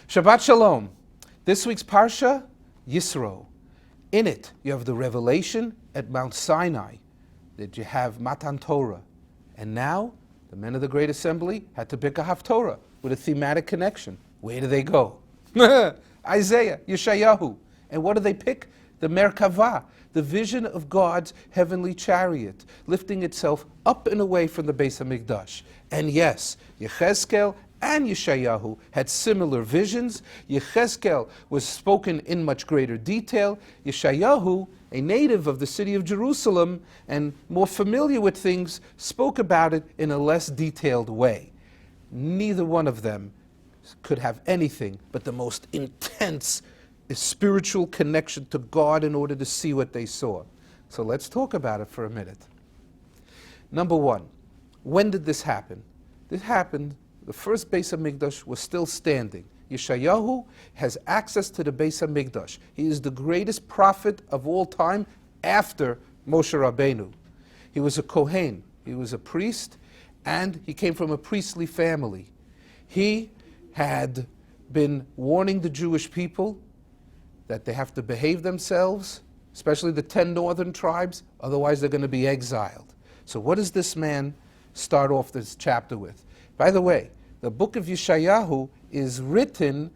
Shabbat Shalom. This week's Parsha, Yisro. In it, you have the revelation at Mount Sinai, that you have Matan Torah. And now, the men of the Great Assembly had to pick a Haftorah with a thematic connection. Where do they go? Isaiah, Yeshayahu. And what do they pick? The Merkavah, the vision of God's heavenly chariot, lifting itself up and away from the Beis HaMikdash. And yes, Yechezkel and Yeshayahu had similar visions. Yechezkel was spoken in much greater detail. Yeshayahu, a native of the city of Jerusalem and more familiar with things, spoke about it in a less detailed way. Neither one of them could have anything but the most intense spiritual connection to God in order to see what they saw. So let's talk about it for a minute. Number one, when did this happen? This happened, the first Beis HaMikdash was still standing. Yeshayahu has access to the Beis HaMikdash. He is the greatest prophet of all time after Moshe Rabbeinu. He was a Kohen, he was a priest, and he came from a priestly family. He had been warning the Jewish people that they have to behave themselves, especially the 10 northern tribes, otherwise they're going to be exiled. So what does this man start off this chapter with? By the way, the book of Yeshayahu is written,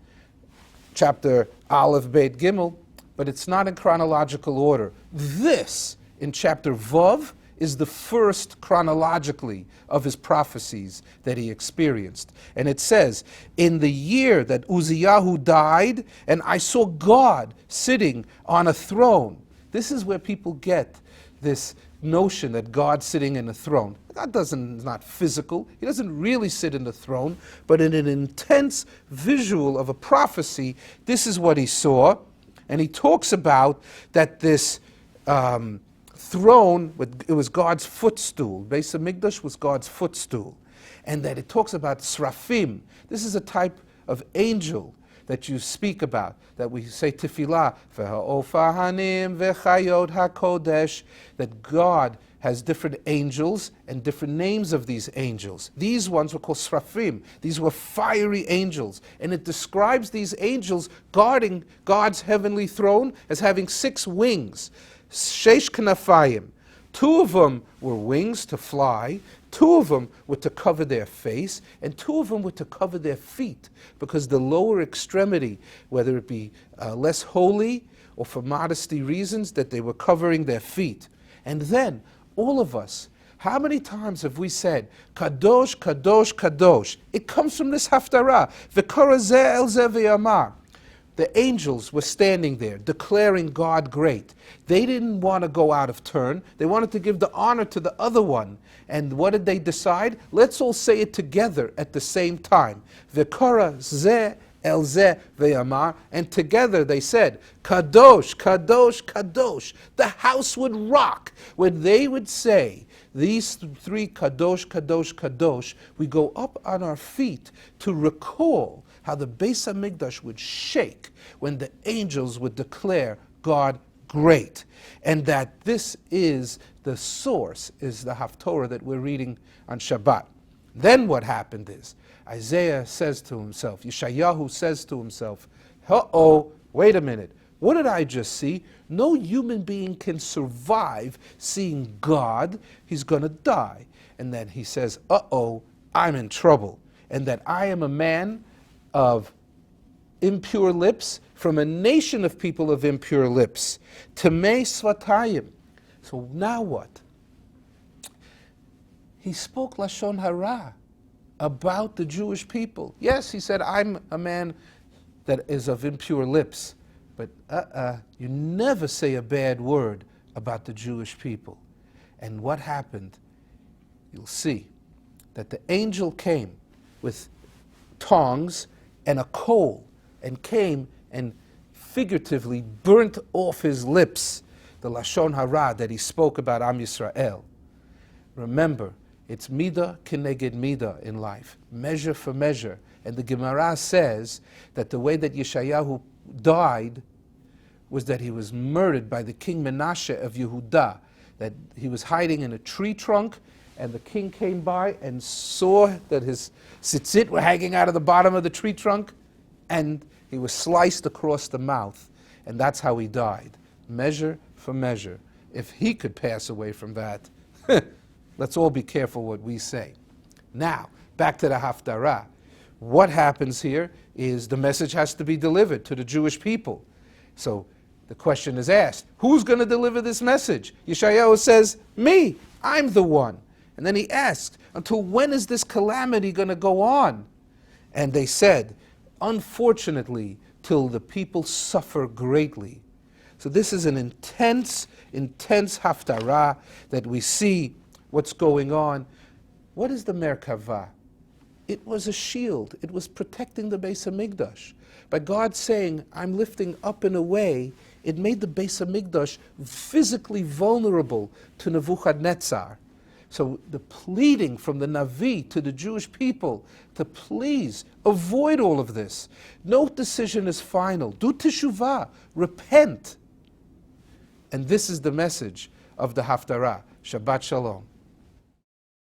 chapter Aleph, Beit, Gimel, but it's not in chronological order. This, in chapter Vav, is the first chronologically of his prophecies that he experienced. And it says, in the year that Uzziyahu died, and I saw God sitting on a throne. This is where people get this notion that God's sitting in a throne. God is not physical. He doesn't really sit in the throne, but in an intense visual of a prophecy, this is what he saw. And he talks about that this throne, it was God's footstool. Beis HaMikdash was God's footstool. And that it talks about Srafim. This is a type of angel that you speak about, that we say tefillah, v'ha'ofahanim v'chayot ha'kodesh, that God has different angels and different names of these angels. These ones were called Srafim. These were fiery angels. And it describes these angels guarding God's heavenly throne as having 6 wings. Sheish knafayim. 2 of them were wings to fly, 2 of them were to cover their face, and 2 of them were to cover their feet, because the lower extremity, whether it be less holy or for modesty reasons, that they were covering their feet. And then, all of us, how many times have we said, Kadosh, Kadosh, Kadosh? It comes from this Haftarah. V'kora zeh el zeh v'yamar. The angels were standing there, declaring God great. They didn't want to go out of turn. They wanted to give the honor to the other one. And what did they decide? Let's all say it together at the same time. V'kora zeh el zeh ve'amar. And together they said, Kadosh, Kadosh, Kadosh. The house would rock when they would say, these 3, Kadosh, Kadosh, Kadosh. We go up on our feet to recall how the Beis HaMikdash would shake when the angels would declare God great. And that this is the source, is the Haftorah that we're reading on Shabbat. Then what happened is, Isaiah says to himself, Yeshayahu says to himself, uh-oh, wait a minute, what did I just see? No human being can survive seeing God. He's going to die. And then he says, uh-oh, I'm in trouble. And that I am a man of impure lips, from a nation of people of impure lips. Tamei svatayim. So now what? He spoke Lashon Hara about the Jewish people. Yes, he said, I'm a man that is of impure lips. But you never say a bad word about the Jewish people. And what happened? You'll see that the angel came with tongs and a coal, and came and figuratively burnt off his lips the Lashon Hara that he spoke about Am Yisrael. Remember, it's midah keneged midah in life, measure for measure. And the Gemara says that the way that Yeshayahu died was that he was murdered by the king Menashe of Yehudah, that he was hiding in a tree trunk, and the king came by and saw that his tzitzit were hanging out of the bottom of the tree trunk, and he was sliced across the mouth, and that's how he died. Measure for measure. If he could pass away from that, let's all be careful what we say. Now, back to the Haftarah. What happens here is the message has to be delivered to the Jewish people. So the question is asked, who's going to deliver this message? Yeshayahu says, me, I'm the one. And then he asked, until when is this calamity going to go on? And they said, unfortunately, till the people suffer greatly. So this is an intense Haftarah that we see what's going on. What is the Merkavah? It was a shield. It was protecting the Beis HaMikdash. By God saying, I'm lifting up and away, it made the Beis HaMikdash physically vulnerable to Nebuchadnezzar. So the pleading from the Navi to the Jewish people to please avoid all of this. No decision is final. Do teshuvah, repent. And this is the message of the Haftarah. Shabbat Shalom.